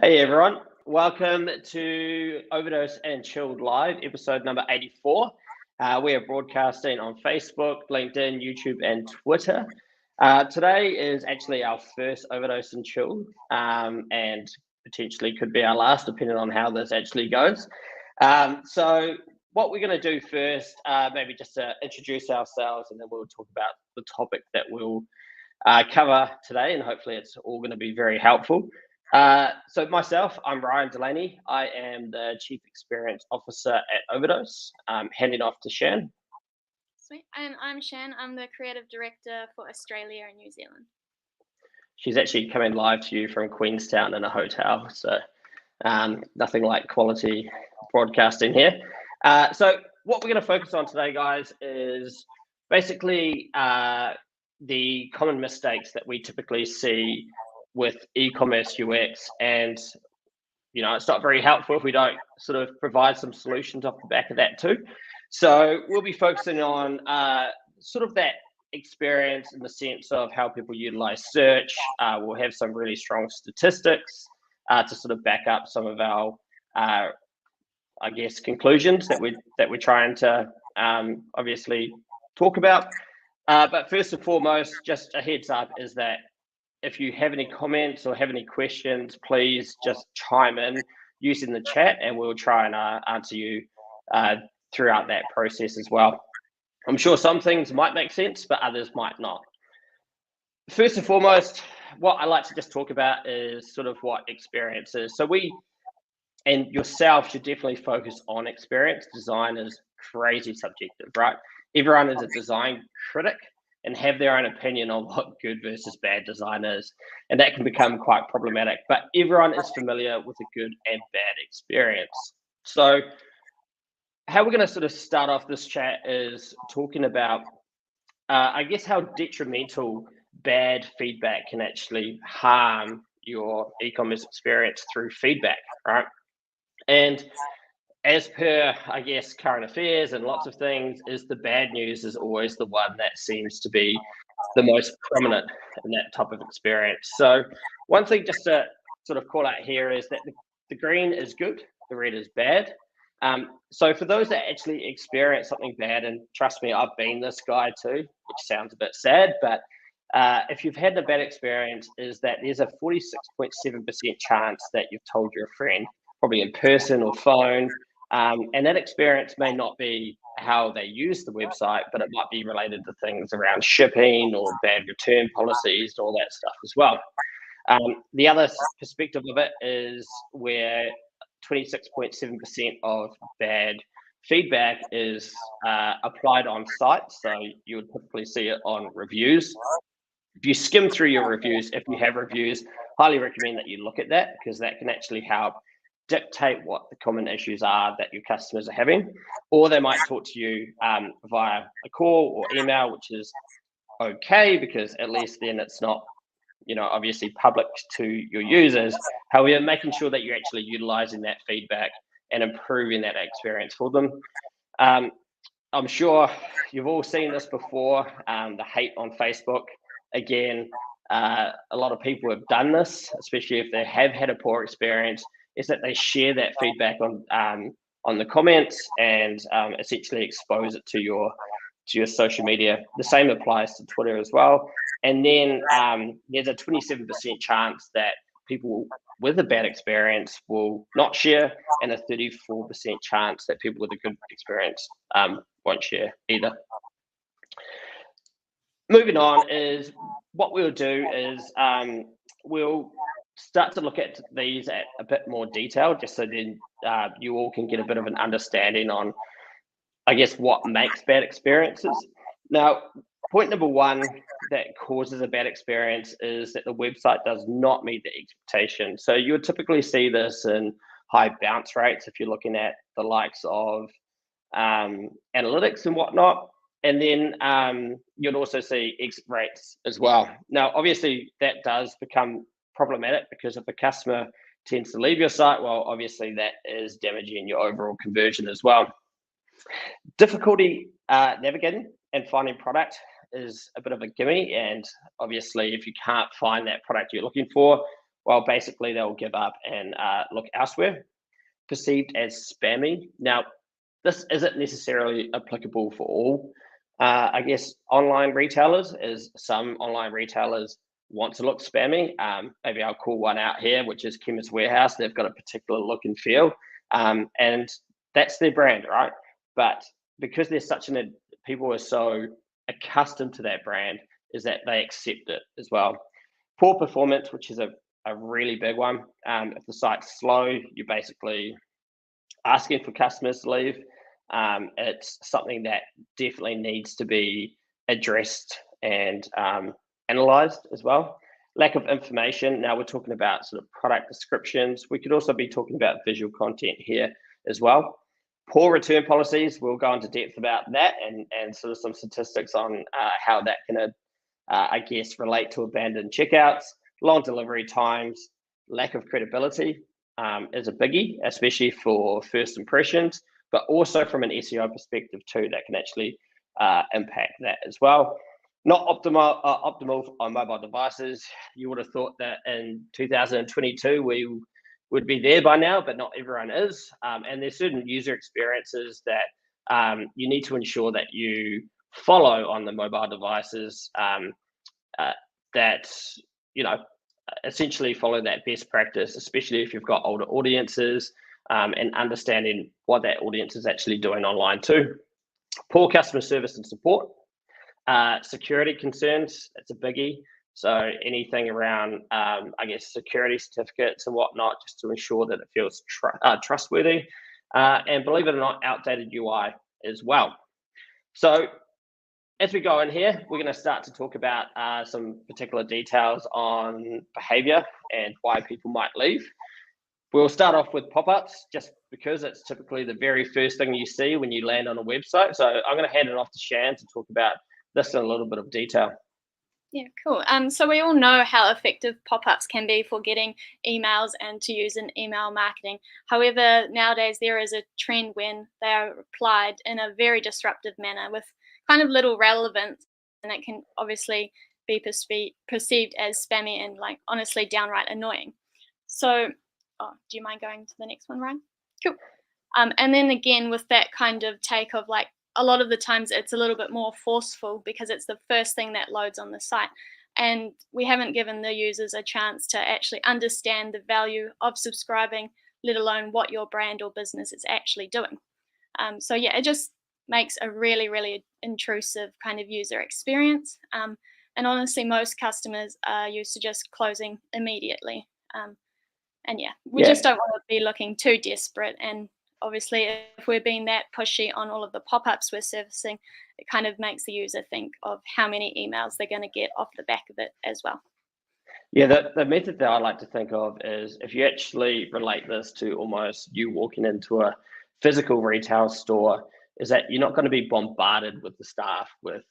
Hey everyone, welcome to Overdose and Chilled Live, episode number 84. We are broadcasting on Facebook, LinkedIn, YouTube, and Twitter. Today is actually our first Overdose and Chilled, and potentially could be our last, depending on how this actually goes. So what we're going to do first, maybe just to introduce ourselves, and then we'll talk about the topic that we'll cover today, and hopefully it's all going to be very helpful. So myself, I'm Ryan Delaney. I am the Chief Experience Officer at Overdose, handing off to Shan. Sweet. And I'm Shan. I'm the Creative Director for Australia and New Zealand. She's actually coming live to you from Queenstown in a hotel, so nothing like quality broadcasting here. So what we're going to focus on today, guys, is basically the common mistakes that we typically see with e-commerce UX, and it's not very helpful if we don't sort of provide some solutions off the back of that too. So we'll be focusing on sort of that experience in the sense of how people utilize search. We'll have some really strong statistics to sort of back up some of our I guess conclusions that we're trying to obviously talk about. But first and foremost, just a heads up is that if you have any comments or have any questions, please just chime in using the chat, and we'll try and answer you throughout that process as well. I'm sure some things might make sense, but others might not. First and foremost, what I like to just talk about is sort of what experience is. So we and yourself should definitely focus on experience. Design is crazy subjective, right? Everyone is a design critic and have their own opinion on what good versus bad design is. And that can become quite problematic, but everyone is familiar with a good and bad experience. So how we're going to sort of start off this chat is talking about, I guess, how detrimental bad feedback can actually harm your e-commerce experience through feedback, right? And as per, I guess, current affairs and lots of things, is the bad news is always the one that seems to be the most prominent in that type of experience. So one thing just to sort of call out here is that the green is good, the red is bad. So for those that actually experience something bad, and trust me, I've been this guy too, which sounds a bit sad, but if you've had a bad experience, is that there's a 46.7% chance that you've told your friend, probably in person or phone, and that experience may not be how they use the website, but it might be related to things around shipping or bad return policies, all that stuff as well. The other perspective of it is where 26.7% of bad feedback is applied on site. So you would typically see it on reviews. If you skim through your reviews, if you have reviews, highly recommend that you look at that, because that can actually help dictate what the common issues are that your customers are having. Or they might talk to you via a call or email, which is okay, because at least then it's not, obviously public to your users. However, making sure that you're actually utilizing that feedback and improving that experience for them. I'm sure you've all seen this before, the hate on Facebook. Again, a lot of people have done this, especially if they have had a poor experience, is that they share that feedback on the comments and essentially expose it to your social media. The same applies to Twitter as well. And then there's a 27% chance that people with a bad experience will not share, and a 34% chance that people with a good experience won't share either. Moving on is what we'll do is we'll start to look at these at a bit more detail, just so then you all can get a bit of an understanding on, I guess, what makes bad experiences. Now, point number one that causes a bad experience is that the website does not meet the expectation. So you would typically see this in high bounce rates if you're looking at the likes of analytics and whatnot. And then you'd also see exit rates as well. Now, obviously, that does become problematic, because if a customer tends to leave your site, well, obviously that is damaging your overall conversion as well. Difficulty navigating and finding product is a bit of a gimme, and obviously if you can't find that product you're looking for, well, basically they'll give up and look elsewhere. Perceived as spammy. Now, this isn't necessarily applicable for all, I guess, online retailers, as some online retailers want to look spammy. Maybe I'll call one out here, which is Chemist Warehouse. They've got a particular look and feel, and that's their brand, right? But because there's people are so accustomed to that brand, is that they accept it as well. Poor performance, which is a really big one. If the site's slow, you're basically asking for customers to leave. It's something that definitely needs to be addressed and analyzed as well. Lack of information. Now we're talking about sort of product descriptions. We could also be talking about visual content here as well. Poor return policies. We'll go into depth about that and sort of some statistics on how that can, I guess, relate to abandoned checkouts. Long delivery times, lack of credibility is a biggie, especially for first impressions, but also from an SEO perspective too, that can actually impact that as well. Not optimal on mobile devices. You would have thought that in 2022 we would be there by now, but not everyone is. And there's certain user experiences that you need to ensure that you follow on the mobile devices that, essentially follow that best practice, especially if you've got older audiences and understanding what that audience is actually doing online too. Poor customer service and support. Security concerns, that's a biggie. So anything around, I guess, security certificates and whatnot, just to ensure that it feels trustworthy. And believe it or not, outdated UI as well. So as we go in here, we're going to start to talk about some particular details on behavior and why people might leave. We'll start off with pop-ups, just because it's typically the very first thing you see when you land on a website. So I'm going to hand it off to Shan to talk about this in a little bit of detail. Yeah, cool. So we all know how effective pop-ups can be for getting emails and to use in email marketing. However, nowadays there is a trend when they are applied in a very disruptive manner with kind of little relevance, and it can obviously be perceived as spammy and honestly downright annoying. So, do you mind going to the next one, Ryan? Cool. And then again, with that kind of take of a lot of the times it's a little bit more forceful because it's the first thing that loads on the site. And we haven't given the users a chance to actually understand the value of subscribing, let alone what your brand or business is actually doing. So yeah, it just makes a really, really intrusive kind of user experience. And honestly, most customers are used to just closing immediately. And yeah, we just don't want to be looking too desperate. And obviously, if we're being that pushy on all of the pop-ups we're servicing, it kind of makes the user think of how many emails they're going to get off the back of it as well. Yeah, the method that I like to think of is if you actually relate this to almost you walking into a physical retail store, is that you're not going to be bombarded with the staff with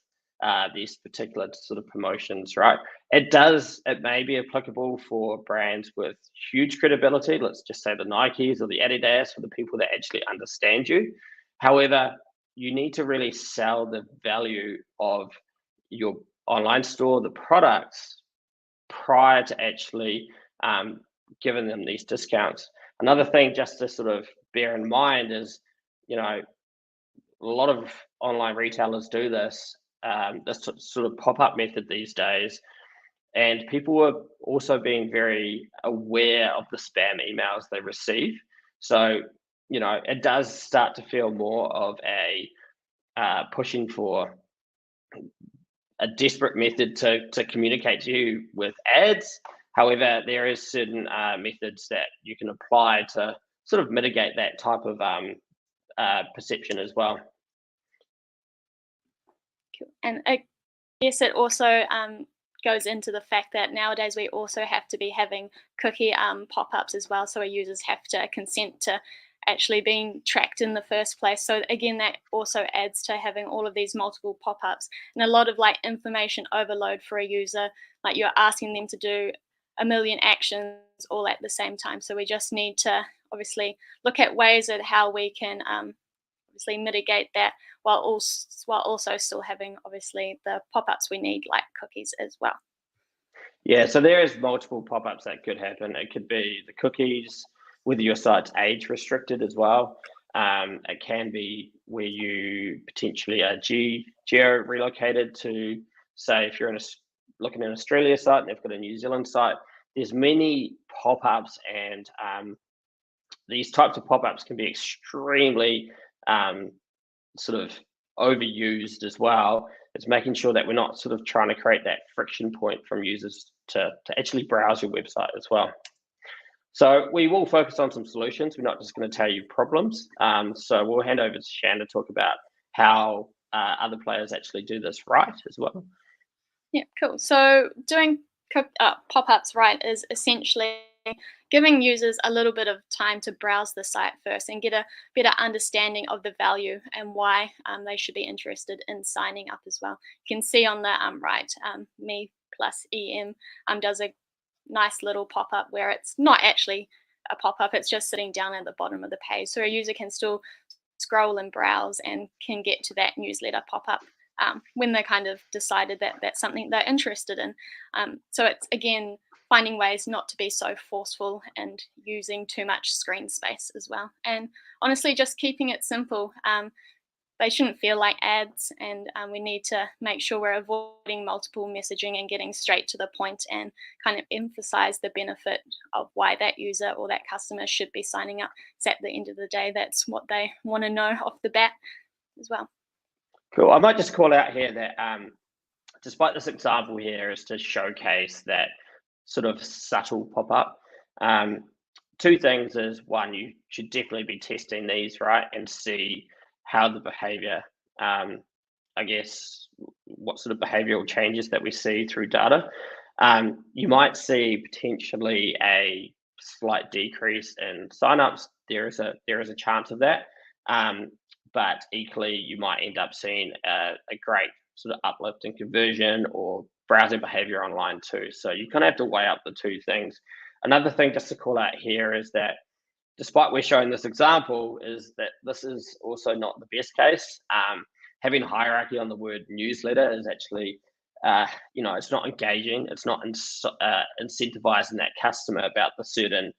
these particular sort of promotions, right? It may be applicable for brands with huge credibility. Let's just say the Nikes or the Adidas, for the people that actually understand you. However, you need to really sell the value of your online store, the products, prior to actually giving them these discounts. Another thing just to sort of bear in mind is, a lot of online retailers do this sort of pop-up method these days, and people are also being very aware of the spam emails they receive. So it does start to feel more of a pushing for a desperate method to communicate to you with ads. However, there is certain methods that you can apply to sort of mitigate that type of perception as well. And I guess it also goes into the fact that nowadays we also have to be having cookie pop-ups as well. So our users have to consent to actually being tracked in the first place. So again, that also adds to having all of these multiple pop-ups and a lot of information overload for a user. You're asking them to do a million actions all at the same time. So we just need to obviously look at ways at how we can obviously mitigate that while also still having obviously the pop-ups we need, like cookies as well. Yeah, so there is multiple pop-ups that could happen. It could be the cookies, whether your site's age restricted as well. It can be where you potentially are geo relocated to, say, if you're looking at an Australia site and they've got a New Zealand site. There's many pop-ups, and these types of pop-ups can be extremely sort of overused as well. It's making sure that we're not sort of trying to create that friction point from users to actually browse your website as well. So we will focus on some solutions. We're not just going to tell you problems. So we'll hand over to Shan to talk about how other players actually do this right as well. Yeah, cool. So doing pop-ups right is essentially giving users a little bit of time to browse the site first and get a better understanding of the value and why they should be interested in signing up as well. You can see on the right, me plus EM does a nice little pop-up where it's not actually a pop-up, it's just sitting down at the bottom of the page. So a user can still scroll and browse and can get to that newsletter pop-up when they kind of decided that that's something they're interested in. So it's, again, finding ways not to be so forceful and using too much screen space as well. And honestly, just keeping it simple. They shouldn't feel like ads, and we need to make sure we're avoiding multiple messaging and getting straight to the point and kind of emphasize the benefit of why that user or that customer should be signing up. So at the end of the day, that's what they want to know off the bat as well. Cool. I might just call out here that despite this example here is to showcase that sort of subtle pop-up. Two things is, one, you should definitely be testing these, right, and see how the behavior, I guess, what sort of behavioral changes that we see through data. You might see potentially a slight decrease in signups. There is a chance of that. But equally, you might end up seeing a great sort of uplift in conversion or browsing behavior online too. So you kind of have to weigh up the two things. Another thing just to call out here is that despite we're showing this example, is that this is also not the best case. Having hierarchy on the word newsletter is actually, it's not engaging. It's not incentivizing that customer about the certain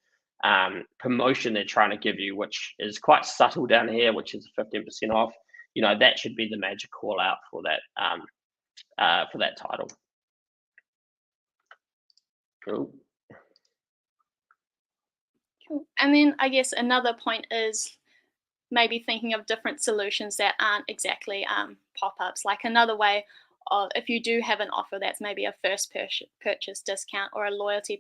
promotion they're trying to give you, which is quite subtle down here, which is 15% off. That should be the major call out for that title. Cool. Cool. And then I guess another point is maybe thinking of different solutions that aren't exactly pop-ups. Like another way of, if you do have an offer that's maybe a first purchase discount or a loyalty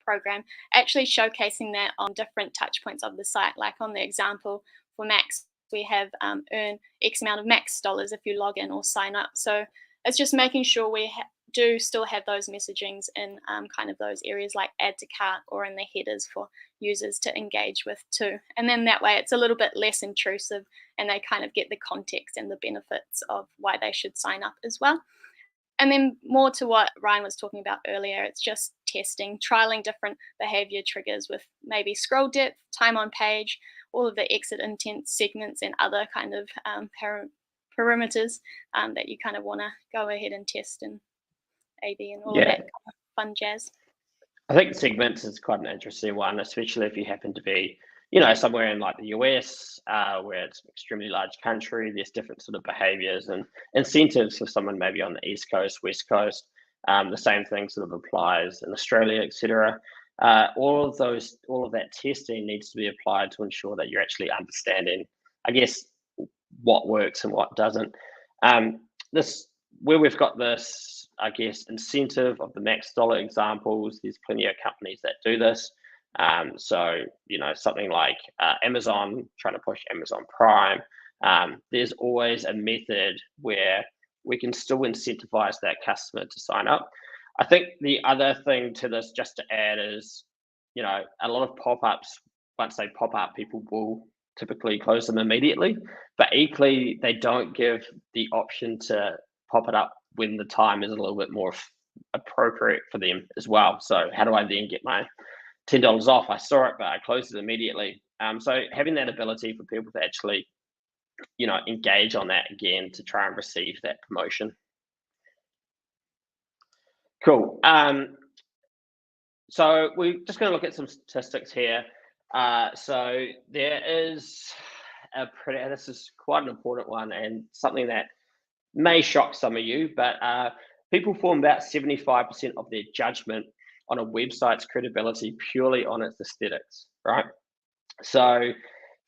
program, actually showcasing that on different touch points of the site. Like on the example for Max, we have earn X amount of Max dollars if you log in or sign up. So it's just making sure we do still have those messagings in kind of those areas like add to cart or in the headers for users to engage with too. And then that way it's a little bit less intrusive and they kind of get the context and the benefits of why they should sign up as well. And then more to what Ryan was talking about earlier, it's just testing, trialing different behavior triggers with maybe scroll depth, time on page, all of the exit intent segments and other kind of parameters that you kind of want to go ahead and test and A/B and all of that kind of fun jazz. I think segments is quite an interesting one, especially if you happen to be, somewhere in like the US, where it's an extremely large country. There's different sort of behaviors and incentives for someone maybe on the East Coast, West Coast. The same thing sort of applies in Australia, etc. All of that testing needs to be applied to ensure that you're actually understanding, I guess, what works and what doesn't. Where we've got this, I guess, incentive of the max dollar examples, there's plenty of companies that do this. So, something like Amazon, trying to push Amazon Prime, there's always a method where we can still incentivize that customer to sign up. I think the other thing to this, just to add, is, a lot of pop-ups, once they pop up, people will typically close them immediately, but equally, they don't give the option to pop it up when the time is a little bit more appropriate for them as well. So how do I then get my $10 off? I saw it, but I closed it immediately. So having that ability for people to actually, engage on that again to try and receive that promotion. Cool. So we're just going to look at some statistics here. So there is this is quite an important one and something that may shock some of you, but people form about 75% of their judgment on a website's credibility purely on its aesthetics, right? So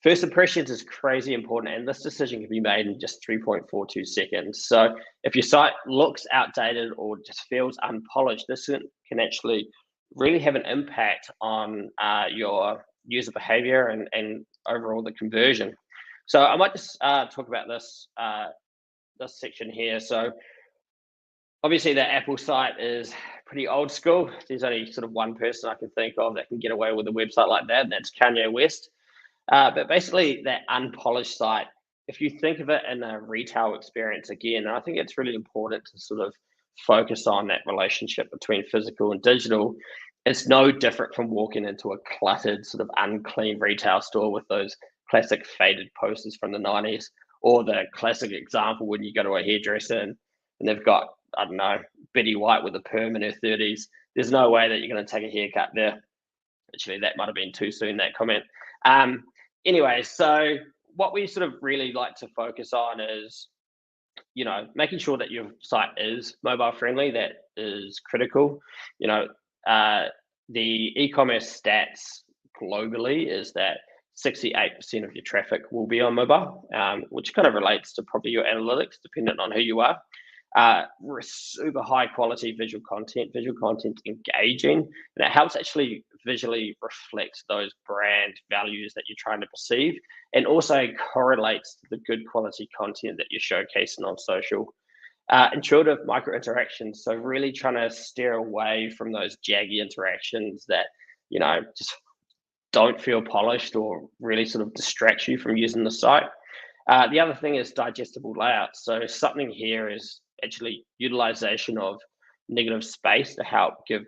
first impressions is crazy important, and this decision can be made in just 3.42 seconds. So if your site looks outdated or just feels unpolished, this can actually really have an impact on your user behavior and overall the conversion. So I might just talk about this section here. So obviously the Apple site is pretty old school. There's only sort of one person I can think of that can get away with a website like that, and that's Kanye West. But basically that unpolished site, if you think of it in a retail experience again, I think it's really important to sort of focus on that relationship between physical and digital. It's no different from walking into a cluttered, sort of unclean retail store with those classic faded posters from the 90s, or the classic example when you go to a hairdresser and they've got, I don't know, Betty White with a perm in her 30s. There's no way that you're going to take a haircut there. Actually, that might have been too soon, that comment. Anyway, so what we sort of really like to focus on is, making sure that your site is mobile friendly. That is critical. The e-commerce stats globally is that 68% of your traffic will be on mobile, which kind of relates to probably your analytics, depending on who you are. Super high quality visual content engaging, and it helps actually visually reflect those brand values that you're trying to perceive, and also correlates to the good quality content that you're showcasing on social. Intuitive micro interactions, so really trying to steer away from those jaggy interactions that just don't feel polished or really sort of distract you from using the site. The other thing is digestible layouts. So something here is actually utilization of negative space to help give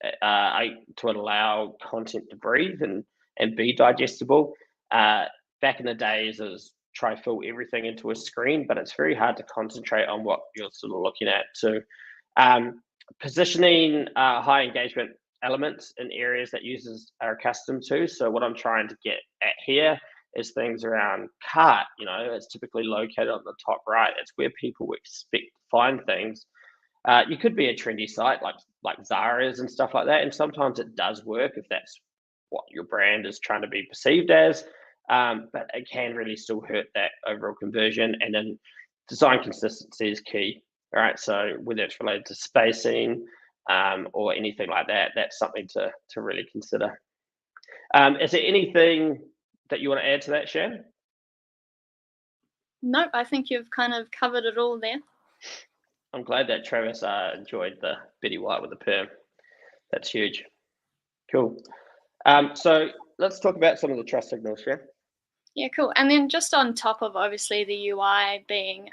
to allow content to breathe and be digestible. Back in the days, it was try to fill everything into a screen, but it's very hard to concentrate on what you're sort of looking at. So positioning high engagement elements in areas that users are accustomed to. So what I'm trying to get at here is things around cart. It's typically located on the top right. It's where people expect to find things. You could be a trendy site like Zara's and stuff like that, and sometimes it does work if that's what your brand is trying to be perceived as. But it can really still hurt that overall conversion. And then design consistency is key. All right, so whether it's related to spacing or anything like that, that's something to really consider. Is there anything that you want to add to that, Shan? Nope, I think you've kind of covered it all there. I'm glad that Travis enjoyed the Betty White with the perm. That's huge. Cool. So let's talk about some of the trust signals, Shan. Yeah, cool. And then just on top of obviously the UI being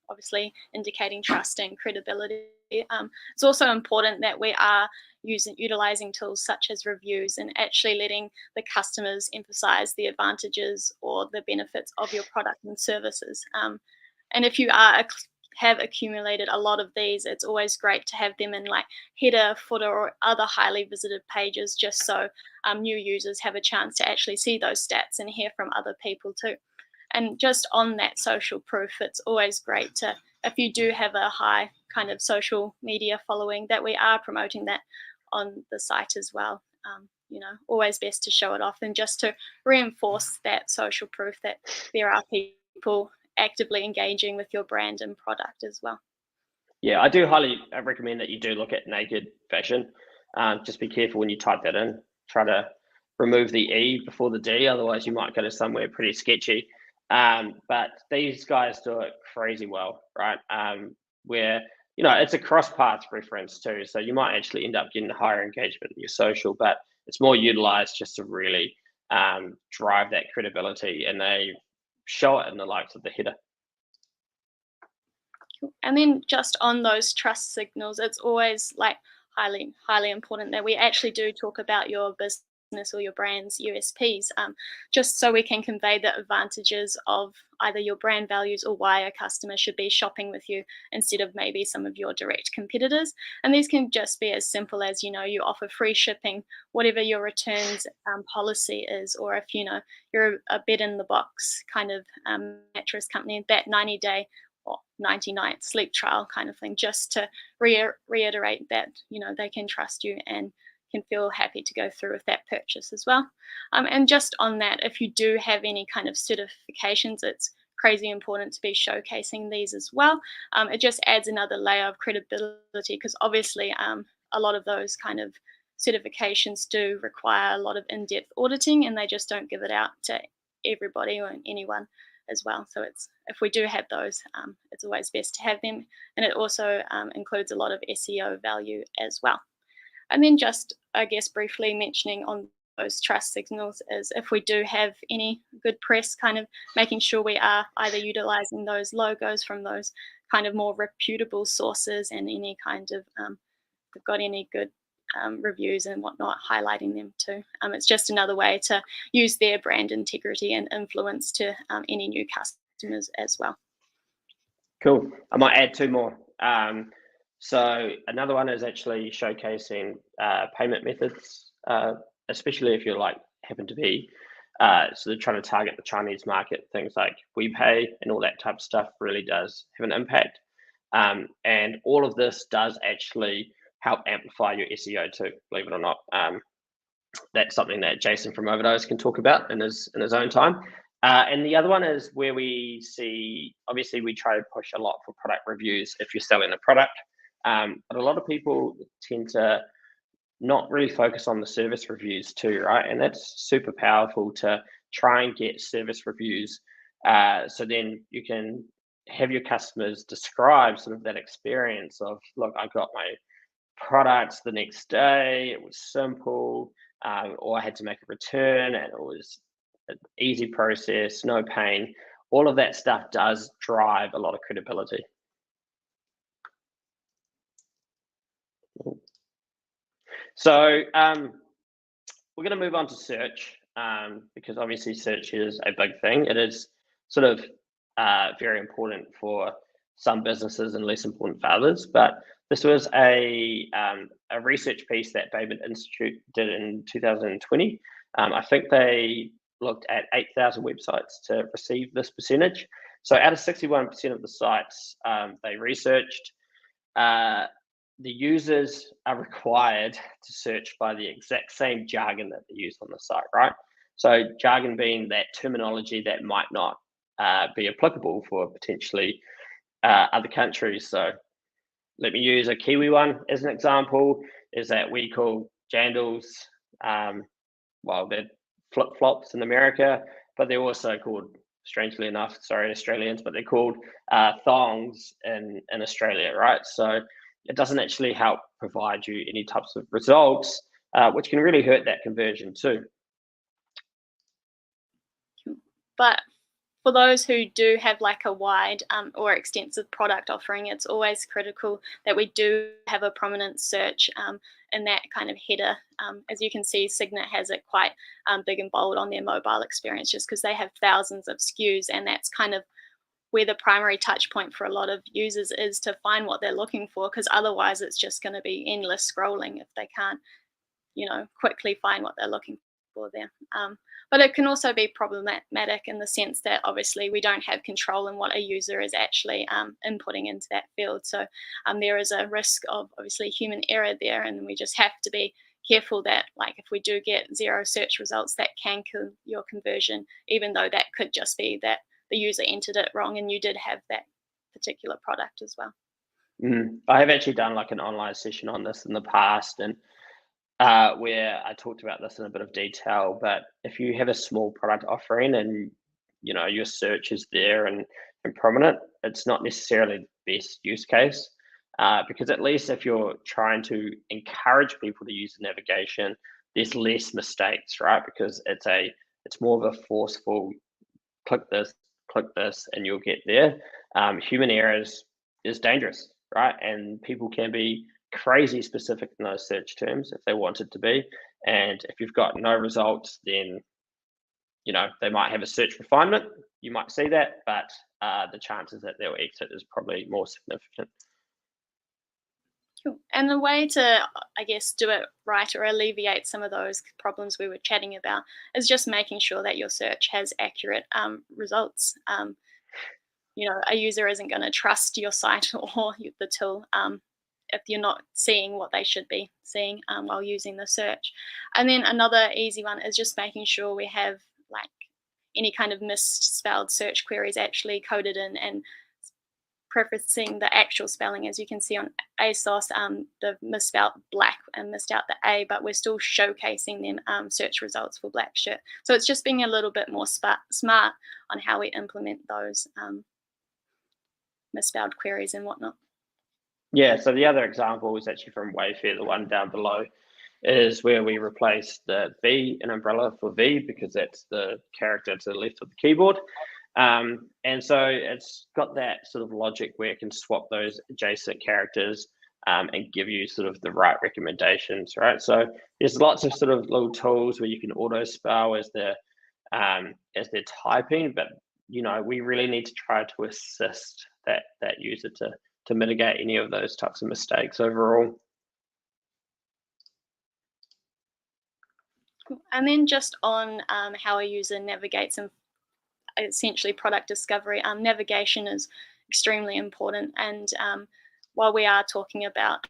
obviously indicating trust and credibility, it's also important that we are utilizing tools such as reviews and actually letting the customers emphasize the advantages or the benefits of your product and services. And if you have accumulated a lot of these, it's always great to have them in like header, footer, or other highly visited pages, just so new users have a chance to actually see those stats and hear from other people too. And just on that social proof, it's always great to, if you do have a high kind of social media following, that we are promoting that on the site as well. Always best to show it off and just to reinforce that social proof that there are people actively engaging with your brand and product as well. Yeah, I do highly recommend that you do look at naked fashion. Just be careful when you type that in. Try to remove the E before the D, otherwise you might go to somewhere pretty sketchy. But these guys do it crazy well, right? Where it's a cross-path reference too, so you might actually end up getting higher engagement in your social, but it's more utilized just to really drive that credibility, and they show it in the likes of the header. And then just on those trust signals, it's always like highly important that we actually do talk about your business business or your brand's USPs, just so we can convey the advantages of either your brand values or why a customer should be shopping with you instead of maybe some of your direct competitors. And these can just be as simple as, you offer free shipping, whatever your returns policy is, or if, you're a bed in the box kind of mattress company, that 90-day or 90-night sleep trial kind of thing, just to reiterate that, they can trust you and can feel happy to go through with that purchase as well. And just on that, if you do have any kind of certifications, it's crazy important to be showcasing these as well. It just adds another layer of credibility, because obviously a lot of those kind of certifications do require a lot of in-depth auditing, and they just don't give it out to everybody or anyone as well. So if we do have those, it's always best to have them. And it also includes a lot of SEO value as well. And then just, I guess, briefly mentioning on those trust signals is if we do have any good press, kind of making sure we are either utilizing those logos from those kind of more reputable sources, and any kind of, if we've got any good reviews and whatnot, highlighting them too. It's just another way to use their brand integrity and influence to any new customers as well. Cool. I might add two more. So another one is actually showcasing payment methods, especially if you're happen to be so they're trying to target the Chinese market. Things like WePay and all that type of stuff really does have an impact. And all of this does actually help amplify your SEO too, believe it or not. That's something that Jason from Overdose can talk about in his own time. And the other one is where we see, obviously we try to push a lot for product reviews if you're selling a product, but a lot of people tend to not really focus on the service reviews too, right? And that's super powerful to try and get service reviews. So then you can have your customers describe sort of that experience of, look, I got my products the next day, it was simple, or I had to make a return and it was an easy process, no pain. All of that stuff does drive a lot of credibility. So we're going to move on to search, because obviously search is a big thing. It is sort of very important for some businesses and less important for others. But this was a research piece that Bateman Institute did in 2020. I think they looked at 8,000 websites to receive this percentage. So out of 61% of the sites they researched, the users are required to search by the exact same jargon that they use on the site, right? So jargon being that terminology that might not be applicable for potentially other countries. So let me use a Kiwi one as an example, is that we call jandals, well, they're flip-flops in America, but they're also called, strangely enough, sorry, Australians, but they're called thongs in Australia, right? So it doesn't actually help provide you any types of results, which can really hurt that conversion too. But for those who do have a wide or extensive product offering, it's always critical that we do have a prominent search in that kind of header. As you can see, Signet has it quite big and bold on their mobile experience, just because they have thousands of SKUs, and that's kind of where the primary touch point for a lot of users is to find what they're looking for, because otherwise it's just going to be endless scrolling if they can't, quickly find what they're looking for there. But it can also be problematic in the sense that obviously we don't have control in what a user is actually inputting into that field. So there is a risk of obviously human error there, and we just have to be careful that if we do get 0 search results, that can kill your conversion, even though that could just be that the user entered it wrong and you did have that particular product as well. I have actually done an online session on this in the past, and where I talked about this in a bit of detail. But if you have a small product offering and your search is there and prominent, it's not necessarily the best use case, because at least if you're trying to encourage people to use the navigation, there's less mistakes, right? Because it's more of a forceful click this, and you'll get there. Human errors is dangerous, right? And people can be crazy specific in those search terms if they want it to be. And if you've got no results, then they might have a search refinement. You might see that, but the chances that they'll exit is probably more significant. Cool. And the way to, I guess, do it right or alleviate some of those problems we were chatting about is just making sure that your search has accurate results. A user isn't going to trust your site or the tool if you're not seeing what they should be seeing while using the search. And then another easy one is just making sure we have like any kind of misspelled search queries actually coded in and prefacing the actual spelling. As you can see on ASOS, they've misspelled black and missed out the A, but we're still showcasing them search results for black shirt. So it's just being a little bit more smart on how we implement those misspelled queries and whatnot. Yeah, so the other example is actually from Wayfair, the one down below, is where we replace the V in umbrella for V because that's the character to the left of the keyboard. And so it's got that sort of logic where it can swap those adjacent characters and give you sort of the right recommendations, right? So there's lots of sort of little tools where you can auto spell as they're typing, but we really need to try to assist that user to mitigate any of those types of mistakes overall. And then just on how a user navigates and essentially product discovery, navigation is extremely important. And while we are talking about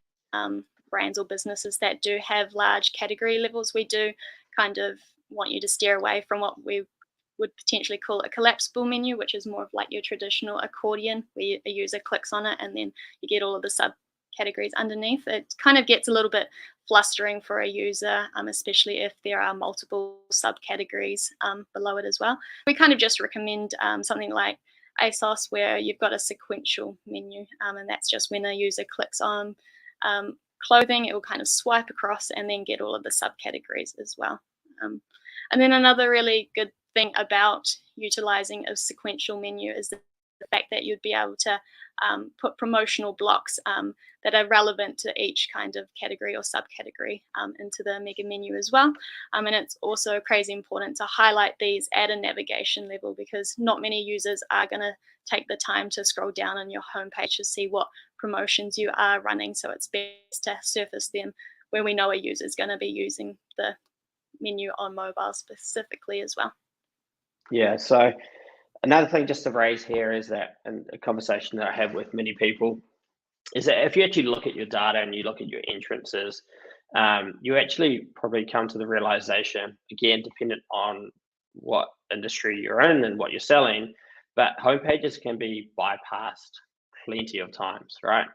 brands or businesses that do have large category levels, we do kind of want you to steer away from what we would potentially call a collapsible menu, which is more of like your traditional accordion where a user clicks on it and then you get all of the subcategories underneath. It kind of gets a little bit flustering for a user, especially if there are multiple subcategories below it as well. We kind of just recommend something like ASOS where you've got a sequential menu, and that's just when a user clicks on clothing, it will kind of swipe across and then get all of the subcategories as well. And then another really good thing about utilizing a sequential menu is the fact that you'd be able to put promotional blocks that are relevant to each kind of category or subcategory into the mega menu as well. And it's also crazy important to highlight these at a navigation level because not many users are going to take the time to scroll down on your homepage to see what promotions you are running. So it's best to surface them when we know a user is going to be using the menu on mobile specifically as well. Yeah, so another thing just to raise here is that, and a conversation that I have with many people, is that if you actually look at your data and you look at your entrances, you actually probably come to the realization, again, dependent on what industry you're in and what you're selling, but homepages can be bypassed plenty of times, right?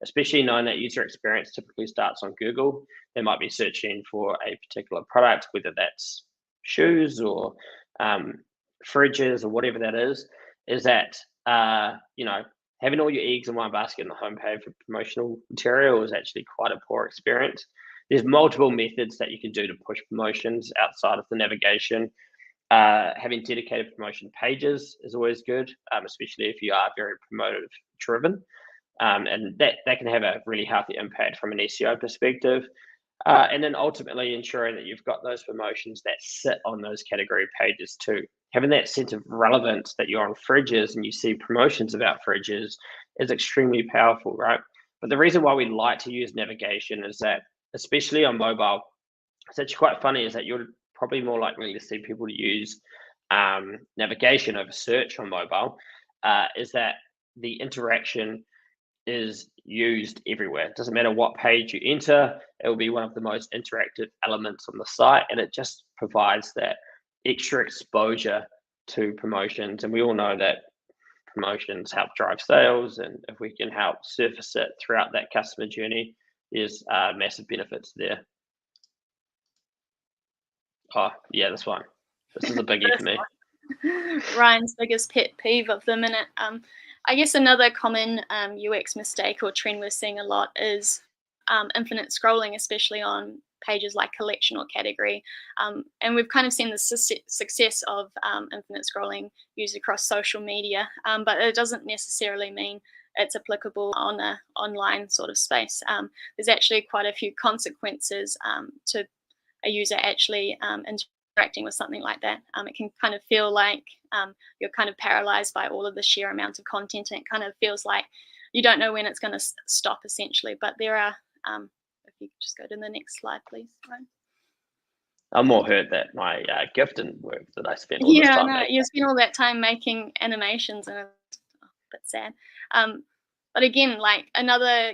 Especially knowing that user experience typically starts on Google. They might be searching for a particular product, whether that's shoes or fridges or whatever that is that having all your eggs in one basket on the homepage for promotional material is actually quite a poor experience. There's multiple methods that you can do to push promotions outside of the navigation. Having dedicated promotion pages is always good, especially if you are very promotive driven, and that can have a really healthy impact from an SEO perspective. And then ultimately ensuring that you've got those promotions that sit on those category pages too. Having that sense of relevance that you're on fridges and you see promotions about fridges is extremely powerful, right? But the reason why we like to use navigation is that, especially on mobile, it's actually quite funny, is that you're probably more likely to see people to use navigation over search on mobile, is that the interaction is used everywhere. It doesn't matter what page you enter, it will be one of the most interactive elements on the site, and it just provides that extra exposure to promotions. And we all know that promotions help drive sales, and if we can help surface it throughout that customer journey, there's massive benefits there. Oh yeah, this one. This is a biggie for me. Ryan's biggest pet peeve of the minute. I guess another common UX mistake or trend we're seeing a lot is infinite scrolling, especially on pages like collection or category. And we've kind of seen the success of infinite scrolling used across social media, but it doesn't necessarily mean it's applicable on an online sort of space. There's actually quite a few consequences to a user actually interacting with something like that. It can kind of feel like you're kind of paralyzed by all of the sheer amount of content, and it kind of feels like you don't know when it's going to stop, essentially. But there are, if you could just go to the next slide, please. Ryan. I'm more hurt that my GIF didn't work, that I spent all this time making. You spend all that time making animations, and it's a bit sad. But again, like another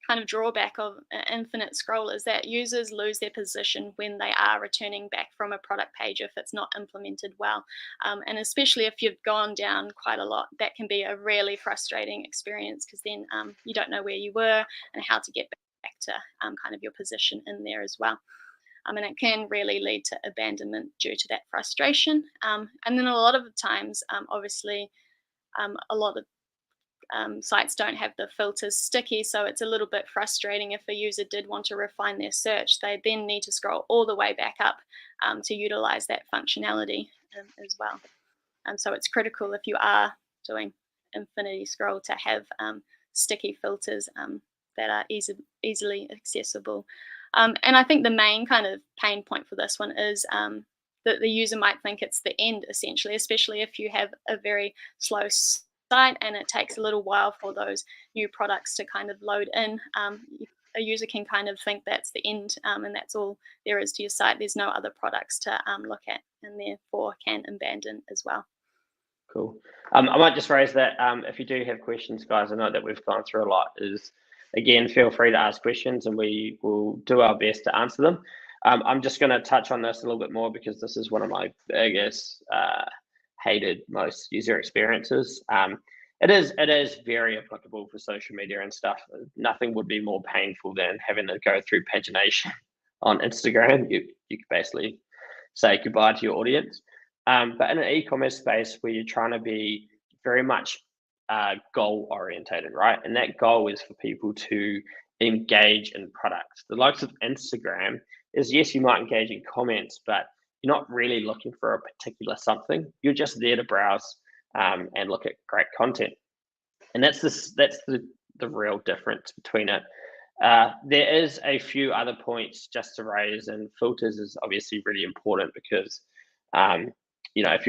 kind of drawback of infinite scroll is that users lose their position when they are returning back from a product page if it's not implemented well. And especially if you've gone down quite a lot, that can be a really frustrating experience, because then you don't know where you were and how to get back to kind of your position in there as well. And it can really lead to abandonment due to that frustration. And then a lot of the times, obviously, a lot of sites don't have the filters sticky, so it's a little bit frustrating if a user did want to refine their search. They then need to scroll all the way back up to utilize that functionality as well. So it's critical, if you are doing infinity scroll, to have sticky filters that are easily accessible. And I think the main kind of pain point for this one is that the user might think it's the end, essentially, especially if you have a very slow site and it takes a little while for those new products to kind of load in. A user can kind of think that's the end, and that's all there is to your site. There's no other products to look at, and therefore can abandon as well. Cool. I might just raise that if you do have questions, guys, I know that we've gone through a lot, again, feel free to ask questions and we will do our best to answer them. I'm just going to touch on this a little bit more because this is one of my biggest hated most user experiences. It is very applicable for social media and stuff. Nothing would be more painful than having to go through pagination on Instagram. You can basically say goodbye to your audience. But in an e-commerce space where you're trying to be very much goal orientated, right? And that goal is for people to engage in products. The likes of Instagram is, yes, you might engage in comments, but you're not really looking for a particular something. You're just there to browse and look at great content. And that's the real difference between it. There is a few other points just to raise, and filters is obviously really important because if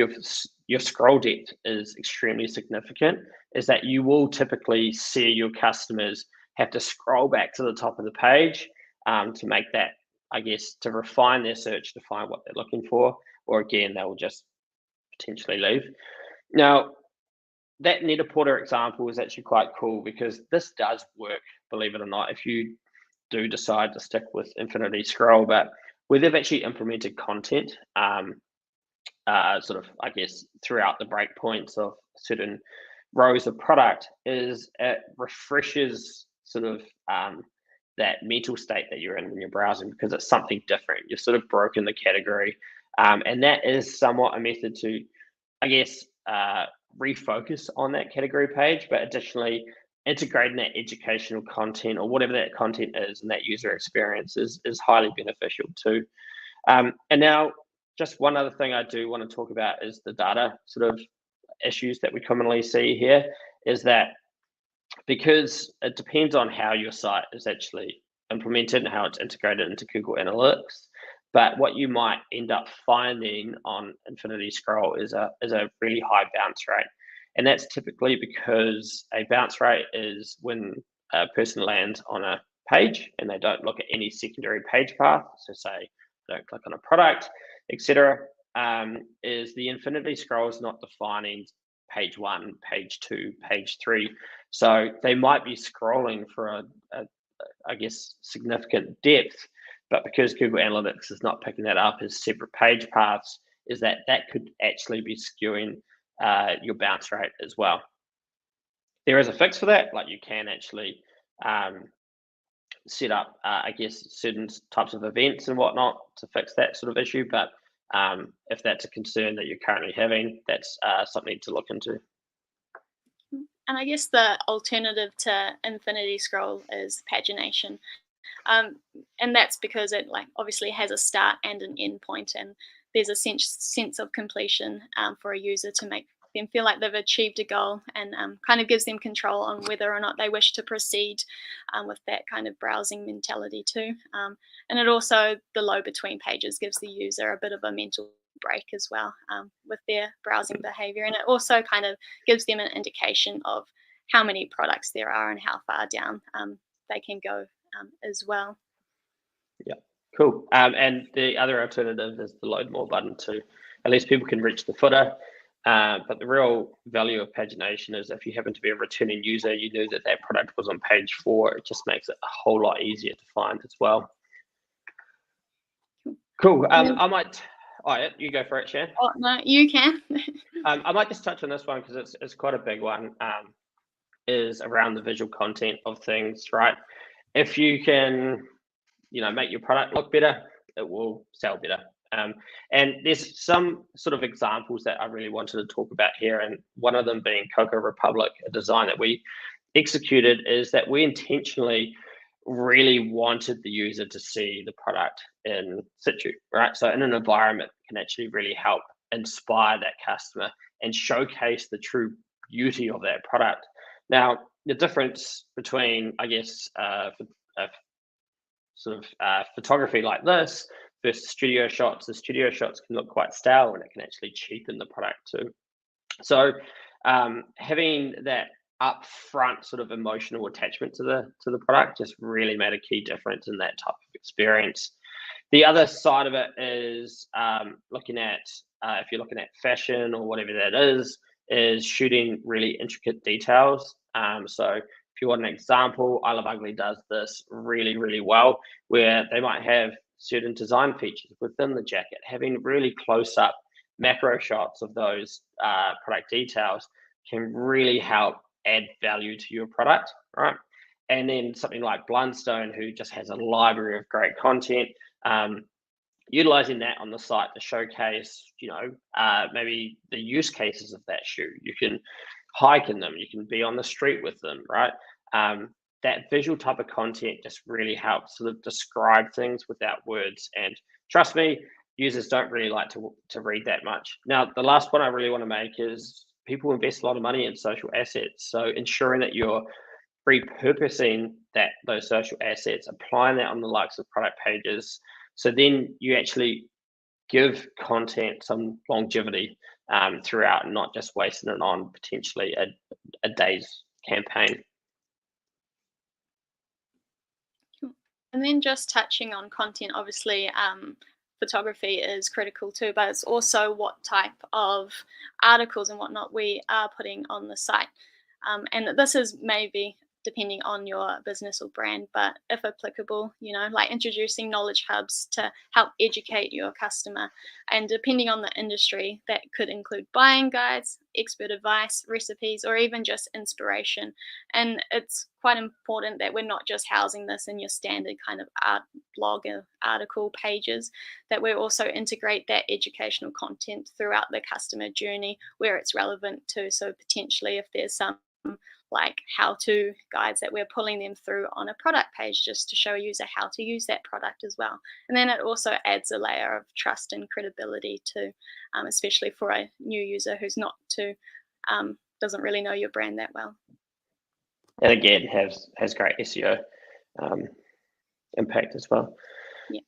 your scroll depth is extremely significant, is that you will typically see your customers have to scroll back to the top of the page to make that, I guess, to refine their search to find what they're looking for, or again, they will just potentially leave. Now, that Net-a-Porter example is actually quite cool because this does work, believe it or not, if you do decide to stick with infinity scroll, but where they've actually implemented content, sort of, I guess, throughout the breakpoints of certain rows of product, is it refreshes sort of that mental state that you're in when you're browsing, because it's something different. You've sort of broken the category, and that is somewhat a method to, I guess, refocus on that category page, but additionally integrating that educational content or whatever that content is and that user experience is highly beneficial too. And now, just one other thing I do want to talk about is the data sort of issues that we commonly see here, is that because it depends on how your site is actually implemented and how it's integrated into Google Analytics. But what you might end up finding on Infinity Scroll is a really high bounce rate. And that's typically because a bounce rate is when a person lands on a page and they don't look at any secondary page path. So say, don't click on a product, etc. Is the Infinity Scroll is not defining page 1, page 2, page 3. So they might be scrolling for I guess, significant depth, but because Google Analytics is not picking that up as separate page paths, is that could actually be skewing your bounce rate as well. There is a fix for that, like you can actually set up, I guess, certain types of events and whatnot to fix that sort of issue. But if that's a concern that you're currently having, that's something to look into. And I guess the alternative to Infinity Scroll is pagination. And that's because it obviously has a start and an end point, and there's a sense of completion for a user to make them feel like they've achieved a goal, and kind of gives them control on whether or not they wish to proceed with that kind of browsing mentality too. And it also, the low between pages gives the user a bit of a mental break as well with their browsing behavior, and it also kind of gives them an indication of how many products there are and how far down they can go as well. Yeah, cool. And the other alternative is the load more button too. At least people can reach the footer. But the real value of pagination is if you happen to be a returning user, you knew that that product was on page 4. It just makes it a whole lot easier to find as well. Cool. I might. Oh, yeah, you go for it, Shan. Oh, no, you can. I might just touch on this one because it's quite a big one. Is around the visual content of things, right? If you can, make your product look better, it will sell better. And there's some sort of examples that I really wanted to talk about here, and one of them being Cocoa Republic, a design that we executed, is that we intentionally really wanted the user to see the product in situ, right? So in an environment can actually really help inspire that customer and showcase the true beauty of that product. Now, the difference between, I guess, photography like this versus studio shots, the studio shots can look quite stale and it can actually cheapen the product too. So having that upfront sort of emotional attachment to the product just really made a key difference in that type of experience. The other side of it is looking at, if you're looking at fashion or whatever that is shooting really intricate details. So if you want an example, I Love Ugly does this really, really well, where they might have certain design features within the jacket, having really close-up macro shots of those product details can really help add value to your product, right? And then something like Blundstone, who just has a library of great content, utilizing that on the site to showcase, maybe the use cases of that shoe. You can hike in them, you can be on the street with them, right? That visual type of content just really helps sort of describe things without words. And trust me, users don't really like to read that much. Now, the last point I really want to make is people invest a lot of money in social assets. So ensuring that you're repurposing those social assets, applying that on the likes of product pages, so then you actually give content some longevity throughout, and not just wasting it on potentially a day's campaign. And then just touching on content, obviously, photography is critical too, but it's also what type of articles and whatnot we are putting on the site. And this is maybe depending on your business or brand, but if applicable, like introducing knowledge hubs to help educate your customer. And depending on the industry, that could include buying guides, expert advice, recipes, or even just inspiration. And it's quite important that we're not just housing this in your standard kind of art blog or article pages, that we also integrate that educational content throughout the customer journey where it's relevant to. So potentially if there's some like how-to guides that we're pulling them through on a product page, just to show a user how to use that product as well. And then it also adds a layer of trust and credibility too, especially for a new user who's doesn't really know your brand that well. And again, has great SEO impact as well. Yeah.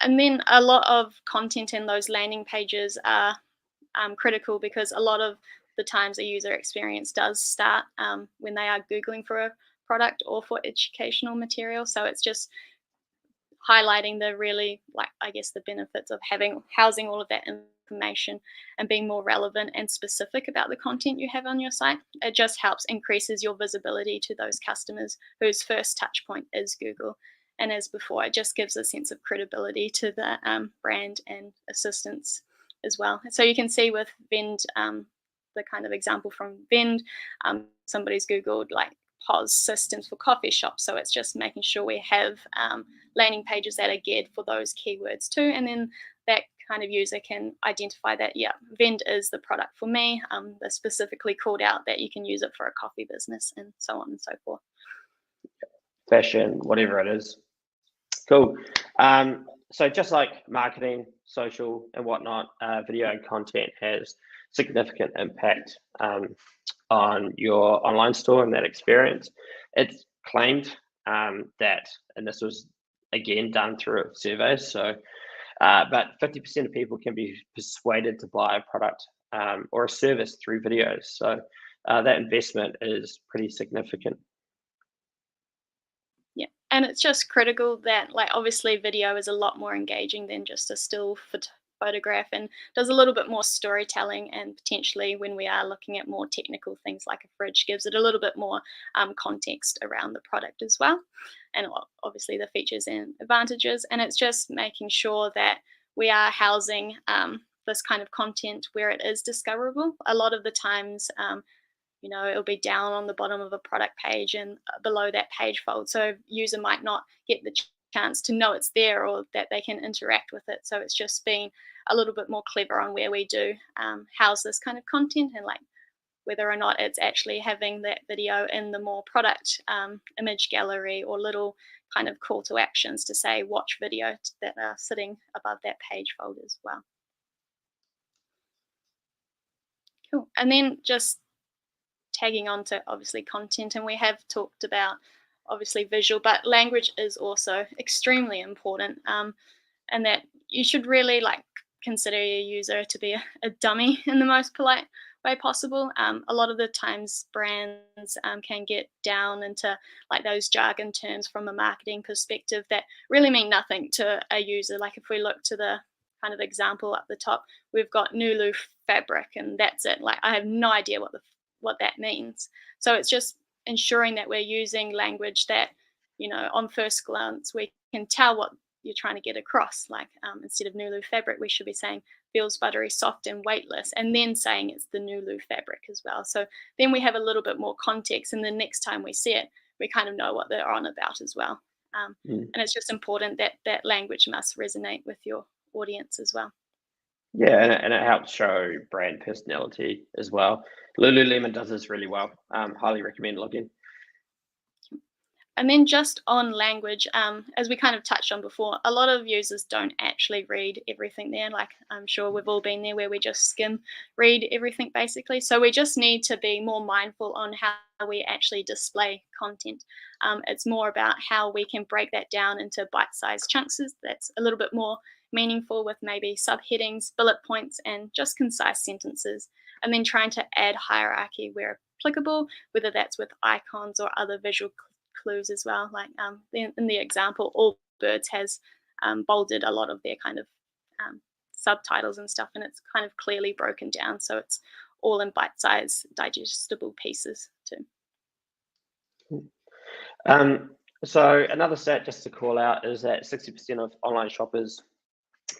And then a lot of content in those landing pages are critical, because a lot of the times a user experience does start when they are Googling for a product or for educational material. So it's just highlighting the really, the benefits of housing all of that information and being more relevant and specific about the content you have on your site. It just increases your visibility to those customers whose first touch point is Google. And as before, it just gives a sense of credibility to the brand and assistance as well. So you can see with Vend, the kind of example from Vend, somebody's Googled like POS systems for coffee shops. So it's just making sure we have landing pages that are geared for those keywords too. And then that kind of user can identify that, yeah, Vend is the product for me. They're specifically called out that you can use it for a coffee business, and so on and so forth. Fashion, whatever it is. Cool. So just like marketing, social and whatnot, video content has significant impact on your online store and that experience. It's claimed that, and this was again done through surveys, so but 50% of people can be persuaded to buy a product or a service through videos. So that investment is pretty significant. Yeah, and it's just critical that, like, obviously video is a lot more engaging than just a still photograph, and does a little bit more storytelling, and potentially when we are looking at more technical things like a fridge, gives it a little bit more context around the product as well, and obviously the features and advantages. And it's just making sure that we are housing this kind of content where it is discoverable. A lot of the times, it'll be down on the bottom of a product page and below that page fold. So user might not get the chance to know it's there or that they can interact with it. So it's just being a little bit more clever on where we do house this kind of content, and like whether or not it's actually having that video in the more product image gallery or little kind of call to actions to say watch video that are sitting above that page fold as well. Cool. And then just tagging on to obviously content, and we have talked about obviously visual, but language is also extremely important, and that you should really like consider your user to be a dummy in the most polite way possible. A lot of the times brands can get down into like those jargon terms from a marketing perspective that really mean nothing to a user. Like if we look to the kind of example up the top, we've got Nulu fabric and that's it. Like I have no idea what that means. So it's just ensuring that we're using language that, on first glance, we can tell what you're trying to get across. Like instead of Nulu fabric, we should be saying feels buttery, soft and weightless, and then saying it's the Nulu fabric as well. So then we have a little bit more context, and the next time we see it, we kind of know what they're on about as well. And it's just important that that language must resonate with your audience as well. Yeah, and it helps show brand personality as well. Lululemon does this really well. Highly recommend looking. And then just on language, as we kind of touched on before, a lot of users don't actually read everything there. Like I'm sure we've all been there where we just skim read everything basically. So we just need to be more mindful on how we actually display content. It's more about how we can break that down into bite-sized chunks that's a little bit more meaningful, with maybe subheadings, bullet points, and just concise sentences. And then trying to add hierarchy where applicable, whether that's with icons or other visual clues as well. Like in the example, All Birds has bolded a lot of their kind of subtitles and stuff, and it's kind of clearly broken down, so it's all in bite-sized, digestible pieces too. So another stat just to call out is that 60% of online shoppers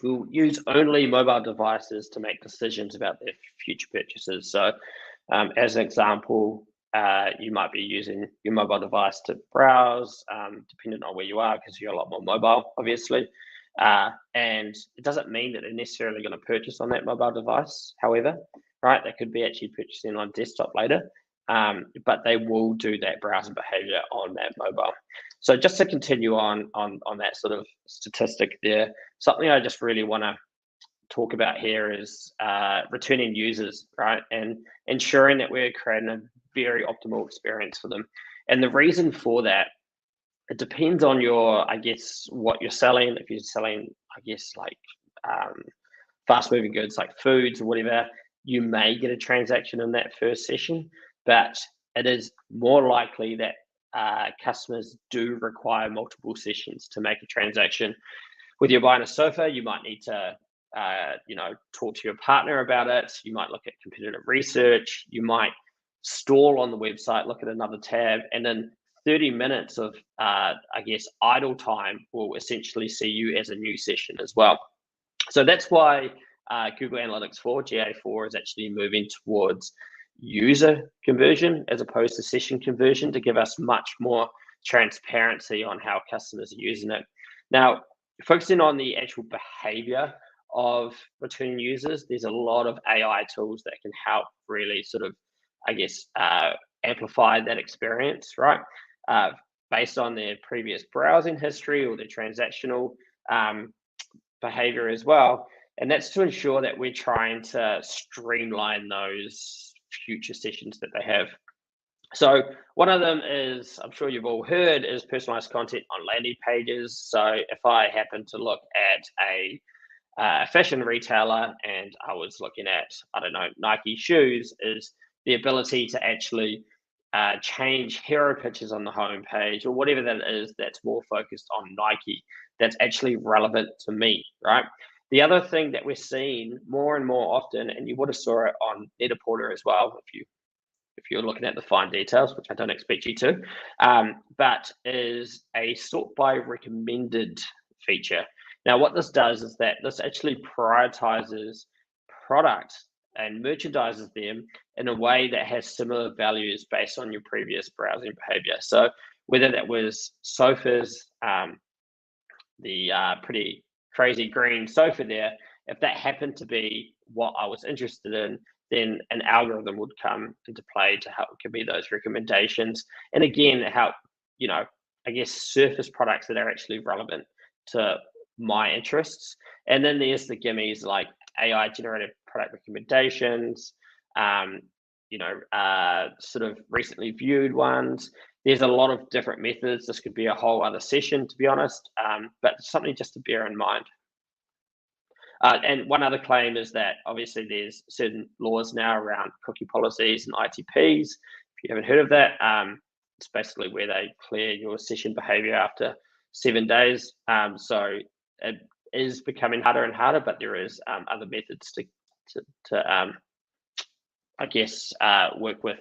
will use only mobile devices to make decisions about their future purchases. So as an example, you might be using your mobile device to browse, depending on where you are, because you're a lot more mobile, obviously. And it doesn't mean that they're necessarily going to purchase on that mobile device, however, right? They could be actually purchasing on desktop later, but they will do that browsing behavior on that mobile. So just to continue on that sort of statistic there, something I just really want to talk about here is returning users, right? And ensuring that we're creating a very optimal experience for them. And the reason for that, it depends on what you're selling. If you're selling, like fast moving goods like foods or whatever, you may get a transaction in that first session, but it is more likely that customers do require multiple sessions to make a transaction. Whether you're buying a sofa, you might need to talk to your partner about it. You might look at competitive research. You might stall on the website, look at another tab, and then 30 minutes of, idle time will essentially see you as a new session as well. So that's why Google Analytics 4, GA4, is actually moving towards user conversion as opposed to session conversion to give us much more transparency on how customers are using it. Now, focusing on the actual behavior of returning users, there's a lot of AI tools that can help really sort of, amplify that experience, right? Based on their previous browsing history or their transactional behavior as well. And that's to ensure that we're trying to streamline those future sessions that they have. So one of them is, I'm sure you've all heard, is personalized content on landing pages. So if I happen to look at a fashion retailer and I was looking at, I don't know, Nike shoes, is the ability to actually change hero pictures on the homepage or whatever that is that's more focused on Nike, that's actually relevant to me, right? The other thing that we're seeing more and more often, and you would have saw it on Net-a-Porter as well, if you're looking at the fine details, which I don't expect you to, but is a sort by recommended feature. Now, what this does is that this actually prioritizes products and merchandises them in a way that has similar values based on your previous browsing behavior. So whether that was sofas, the pretty crazy green sofa there, if that happened to be what I was interested in, then an algorithm would come into play to help give me those recommendations. And again, help, I guess, surface products that are actually relevant to my interests. And then there's the gimmies like AI generated product recommendations, sort of recently viewed ones. There's a lot of different methods. This could be a whole other session, to be honest, but something just to bear in mind. And one other claim is that obviously there's certain laws now around cookie policies and ITPs. If you haven't heard of that, it's basically where they clear your session behavior after 7 days. So it is becoming harder and harder, but there is other methods to I guess, work with.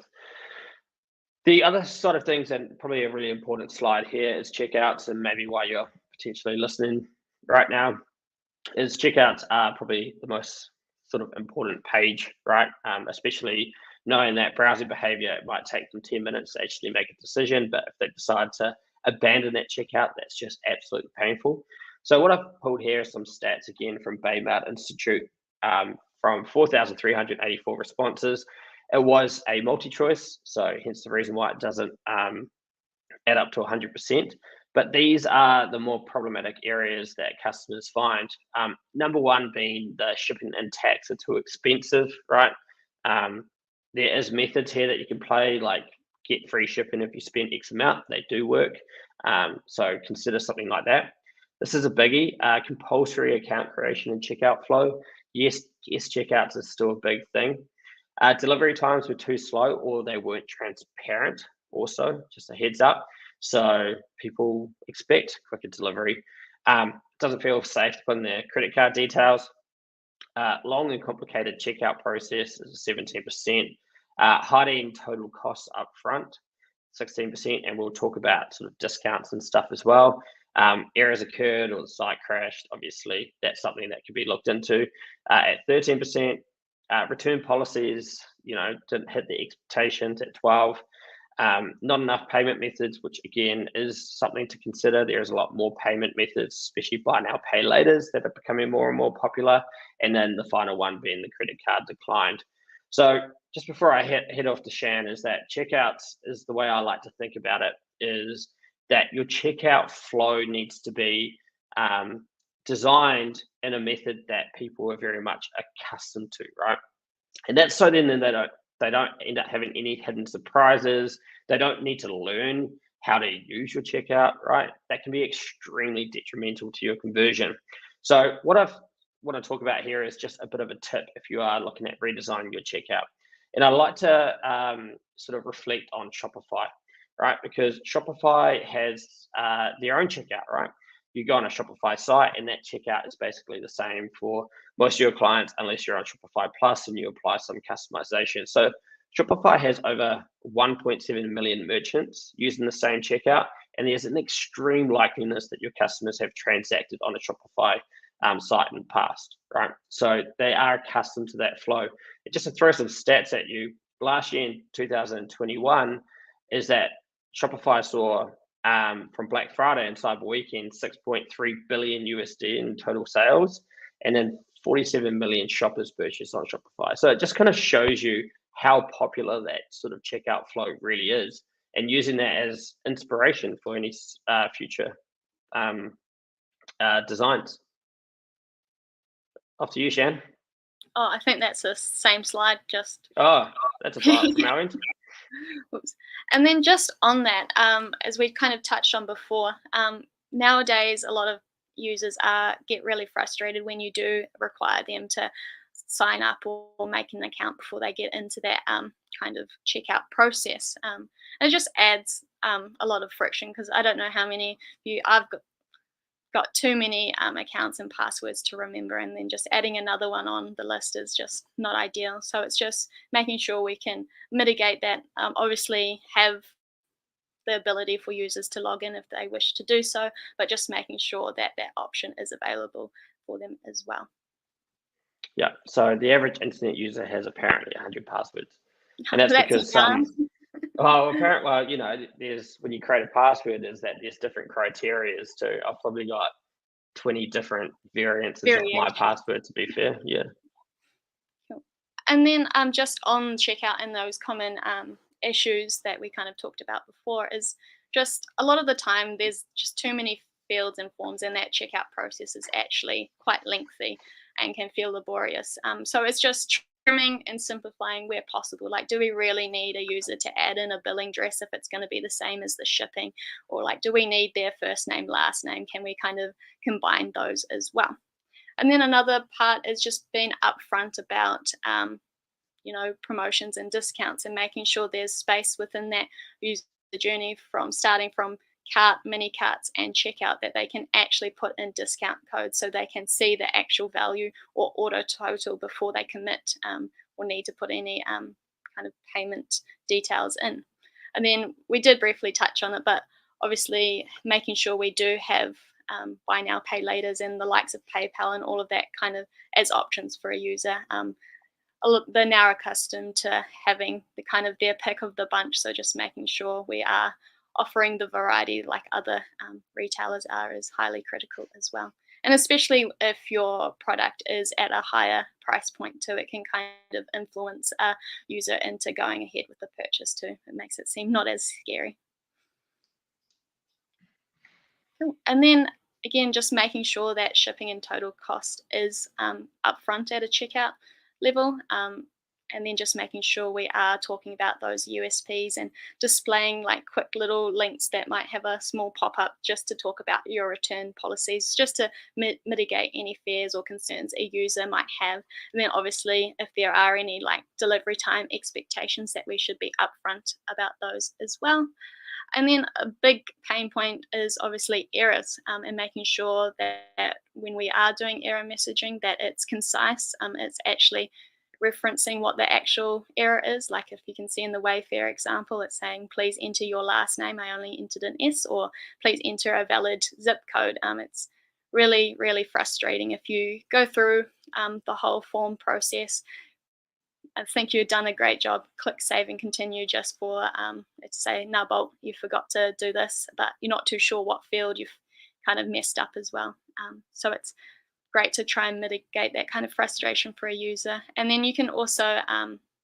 The other side of things, and probably a really important slide here, is checkouts, and maybe why you're potentially listening right now, is checkouts are probably the most sort of important page, right? Especially knowing that browsing behavior, it might take them 10 minutes to actually make a decision, but if they decide to abandon that checkout, that's just absolutely painful. So what I've pulled here are some stats again from Baymount Institute, from 4,384 responses. It was a multi-choice, so hence the reason why it doesn't add up to 100%. But these are the more problematic areas that customers find. Number one being the shipping and tax are too expensive, right? There is methods here that you can play, like get free shipping if you spend X amount. They do work. So consider something like that. This is a biggie. Compulsory account creation and checkout flow. Yes, checkouts is still a big thing. Delivery times were too slow or they weren't transparent. Also, just a heads up. So people expect quicker delivery. Doesn't feel safe to put in their credit card details. Long and complicated checkout process is 17%. Hiding total costs up front, 16%. And we'll talk about sort of discounts and stuff as well. Errors occurred or the site crashed. Obviously, that's something that could be looked into at 13%. Return policies, didn't hit the expectations at 12%. Not enough payment methods, which again is something to consider. There's a lot more payment methods, especially buy now, pay laters, that are becoming more and more popular. And then the final one being the credit card declined. So just before I head off to Shan, is that checkouts is the way I like to think about it, is that your checkout flow needs to be designed in a method that people are very much accustomed to, right? And that's so then they don't end up having any hidden surprises. They don't need to learn how to use your checkout, right? That can be extremely detrimental to your conversion. So what I want to talk about here is just a bit of a tip if you are looking at redesigning your checkout. And I'd like to sort of reflect on Shopify, right? Because Shopify has their own checkout, right? You go on a Shopify site and that checkout is basically the same for most of your clients, unless you're on Shopify Plus and you apply some customization. So Shopify has over 1.7 million merchants using the same checkout, and there's an extreme likeliness that your customers have transacted on a Shopify site in the past, right? So they are accustomed to that flow. And just to throw some stats at you, last year in 2021, is that Shopify saw from Black Friday and Cyber Weekend, 6.3 billion USD in total sales, and then 47 million shoppers purchased on Shopify. So it just kind of shows you how popular that sort of checkout flow really is, and using that as inspiration for any future designs. Off to you, Shan. Oh, I think that's the same slide, just Oh, that's a thought from our end. oops. And then just on that, as we kind of touched on before, nowadays a lot of users get really frustrated when you do require them to sign up or make an account before they get into that kind of checkout process. And it just adds a lot of friction, because I don't know how many of you, I've got too many accounts and passwords to remember, and then just adding another one on the list is just not ideal. So it's just making sure we can mitigate that. Obviously have the ability for users to log in if they wish to do so, but just making sure that that option is available for them as well. Yeah. So the average internet user has apparently 100 passwords, and that's because some. Well, there's when you create a password, is that there's different criterias too. I've probably got 20 different variances of my password, to be fair. Yeah. Cool. And then just on checkout and those common issues that we kind of talked about before, is just a lot of the time there's just too many fields and forms, and that checkout process is actually quite lengthy and can feel laborious. So it's just trimming and simplifying where possible. Like, do we really need a user to add in a billing address if it's going to be the same as the shipping? Or like, do we need their first name, last name? Can we kind of combine those as well? And then another part is just being upfront about promotions and discounts, and making sure there's space within that user journey, from starting from cart, mini carts, and checkout, that they can actually put in discount codes so they can see the actual value or auto total before they commit or need to put any kind of payment details in. And then we did briefly touch on it, but obviously making sure we do have buy now, pay laters and the likes of PayPal and all of that kind of as options for a user. They're now accustomed to having the kind of their pick of the bunch, so just making sure we are offering the variety like other retailers are is highly critical as well. And especially if your product is at a higher price point too, it can kind of influence a user into going ahead with the purchase too. It makes it seem not as scary. Cool. And then again, just making sure that shipping and total cost is upfront at a checkout level, and then just making sure we are talking about those USPs and displaying like quick little links that might have a small pop-up just to talk about your return policies, just to mitigate any fears or concerns a user might have. And then obviously if there are any like delivery time expectations, that we should be upfront about those as well. And then a big pain point is obviously errors, and making sure that when we are doing error messaging, that it's concise. It's actually referencing what the actual error is. Like if you can see in the Wayfair example, it's saying, please enter your last name. I only entered an S, or please enter a valid zip code. It's really, really frustrating if you go through the whole form process. I think you've done a great job. Click save and continue just for let's say, no, Bolt, you forgot to do this, but you're not too sure what field you've kind of messed up as well. So it's great to try and mitigate that kind of frustration for a user. And then you can also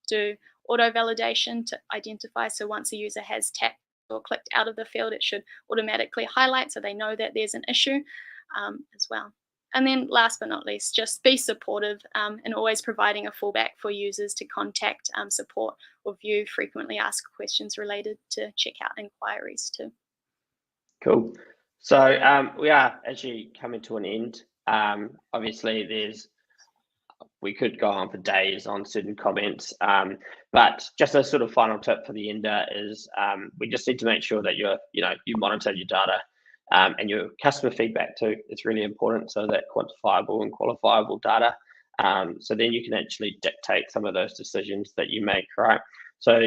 do auto validation to identify. So once a user has tapped or clicked out of the field, it should automatically highlight so they know that there's an issue as well. And then last but not least, just be supportive and always providing a fallback for users to contact support or view frequently asked questions related to checkout inquiries too. Cool. So we are actually coming to an end. Obviously, we could go on for days on certain comments, but just a sort of final tip for the ender is we just need to make sure that you monitor your data. And your customer feedback too. It's really important, so that quantifiable and qualifiable data. So then you can actually dictate some of those decisions that you make, right? So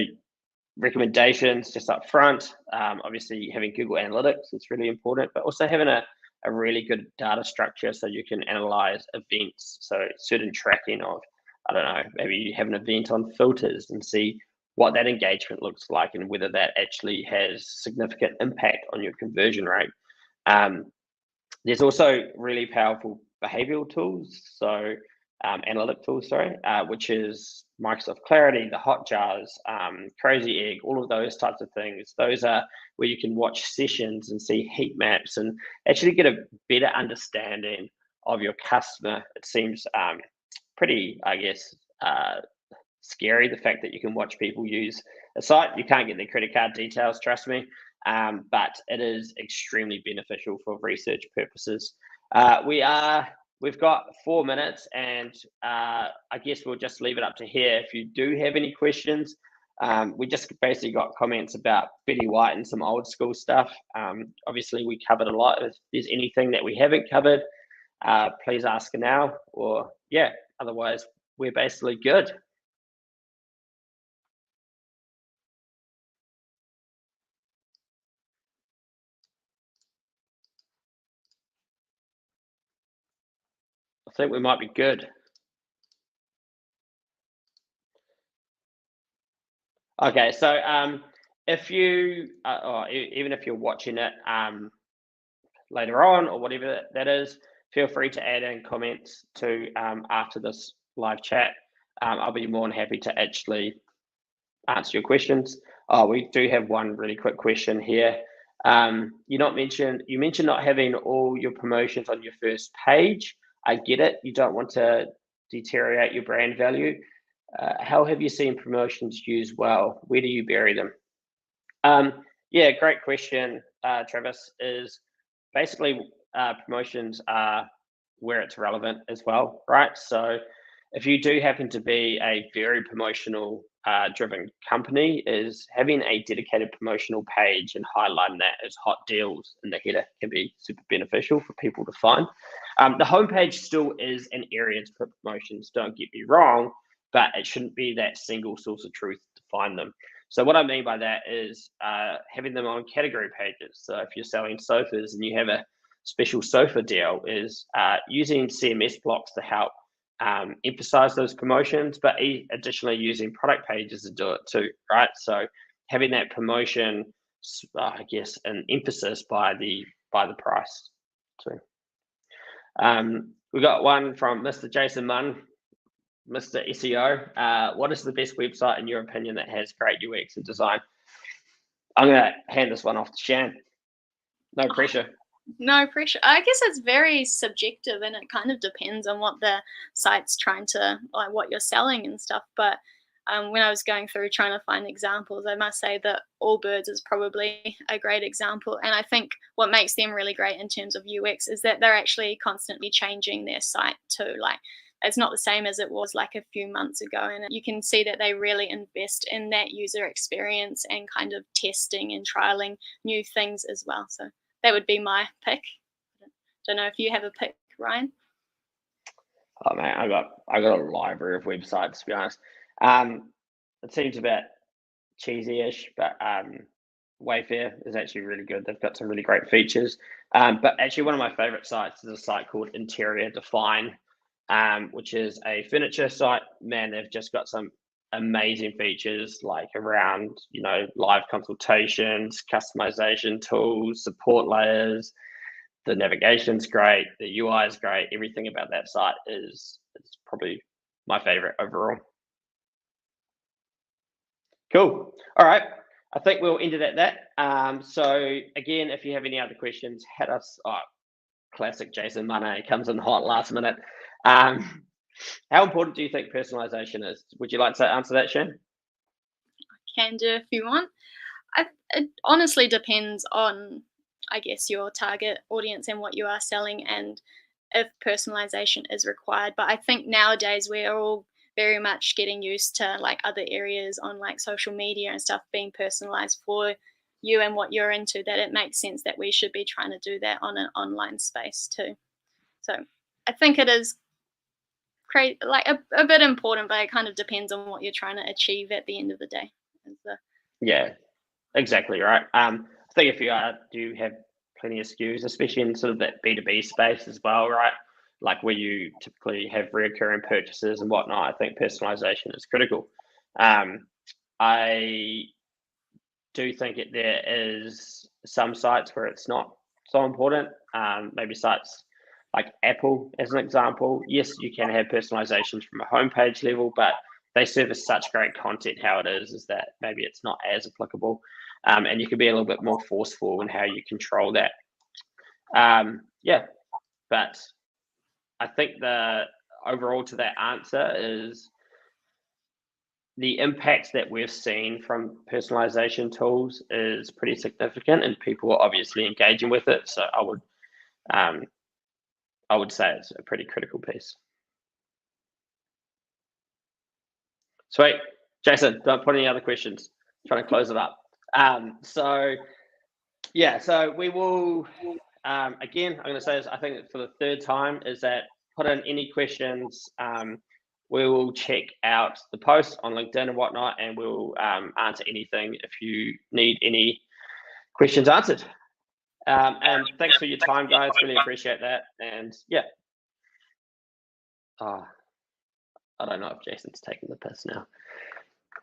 recommendations just up front. Obviously, having Google Analytics is really important, but also having a really good data structure so you can analyze events. So certain tracking of, I don't know, maybe you have an event on filters and see what that engagement looks like and whether that actually has significant impact on your conversion rate. There's also really powerful behavioral tools, so analytic tools, which is Microsoft Clarity, the Hotjars, Crazy Egg, all of those types of things. Those are where you can watch sessions and see heat maps and actually get a better understanding of your customer. It seems pretty, I guess, scary, the fact that you can watch people use a site. You can't get their credit card details, trust me, but it is extremely beneficial for research purposes. We've got 4 minutes, and I guess we'll just leave it up to here. If you do have any questions, we just basically got comments about Betty White and some old school stuff. Obviously, we covered a lot. If there's anything that we haven't covered, please ask now, or yeah, otherwise we're basically good. I think we might be good. Okay, so if you, or even if you're watching it later on or whatever that is, feel free to add in comments to after this live chat. I'll be more than happy to actually answer your questions. Oh, we do have one really quick question here. You mentioned not having all your promotions on your first page. I get it. You don't want to deteriorate your brand value. How have you seen promotions used well? Where do you bury them? Yeah, great question, Travis. Is basically promotions are where it's relevant as well, right? So if you do happen to be a very promotional driven company, is having a dedicated promotional page and highlighting that as hot deals in the header can be super beneficial for people to find. The homepage still is an area to put promotions, don't get me wrong, but it shouldn't be that single source of truth to find them. So what I mean by that is having them on category pages. So if you're selling sofas and you have a special sofa deal, is using CMS blocks to help emphasize those promotions, but additionally using product pages to do it too, right? So having that promotion, I guess, an emphasis by the price too. We got one from Mr. Jason Munn, Mr. SEO. What is the best website in your opinion that has great UX and design? I'm going to hand this one off to Shan. No pressure. No pressure. I guess it's very subjective, and it kind of depends on what the site's trying to, like what you're selling and stuff. But when I was going through trying to find examples, I must say that Allbirds is probably a great example. And I think what makes them really great in terms of UX is that they're actually constantly changing their site too. Like, it's not the same as it was like a few months ago, and you can see that they really invest in that user experience and kind of testing and trialing new things as well. So that would be my pick. Don't know if you have a pick, Ryan. Oh man, I got a library of websites, to be honest. It seems a bit cheesy-ish, but Wayfair is actually really good. They've got some really great features. But actually, one of my favorite sites is a site called Interior Define, which is a furniture site. Man, they've just got some amazing features like around, live consultations, customization tools, support layers. The navigation's great, the UI is great. Everything about that site is probably my favorite overall. Cool. All right. I think we'll end it at that. So again, if you have any other questions, hit us. Oh, classic Jason Money comes in hot last minute. How important do you think personalization is? Would you like to answer that, Shan? I can do if you want. It honestly depends on, I guess, your target audience and what you are selling and if personalization is required. But I think nowadays we're all very much getting used to like other areas on like social media and stuff being personalized for you and what you're into, that it makes sense that we should be trying to do that on an online space too. So I think it is like a bit important, but it kind of depends on what you're trying to achieve at the end of the day. Yeah, exactly right. I think if you do have plenty of SKUs, especially in sort of that B2B space as well, right? Like where you typically have recurring purchases and whatnot, I think personalization is critical. I do think there is some sites where it's not so important. Maybe sites like Apple, as an example. Yes, you can have personalizations from a homepage level, but they service such great content. How it is that maybe it's not as applicable, and you can be a little bit more forceful in how you control that. Yeah, but I think the overall to that answer is the impact that we've seen from personalization tools is pretty significant, and people are obviously engaging with it. So I would say it's a pretty critical piece. Sweet. Jason, don't put any other questions. I'm trying to close it up. So we will, again, I'm going to say this, I think for the third time, is that put in any questions. We will check out the post on LinkedIn and whatnot, and we'll answer anything if you need any questions answered. And thanks for your time, guys. Really appreciate that. And yeah. I don't know if Jason's taking the piss now.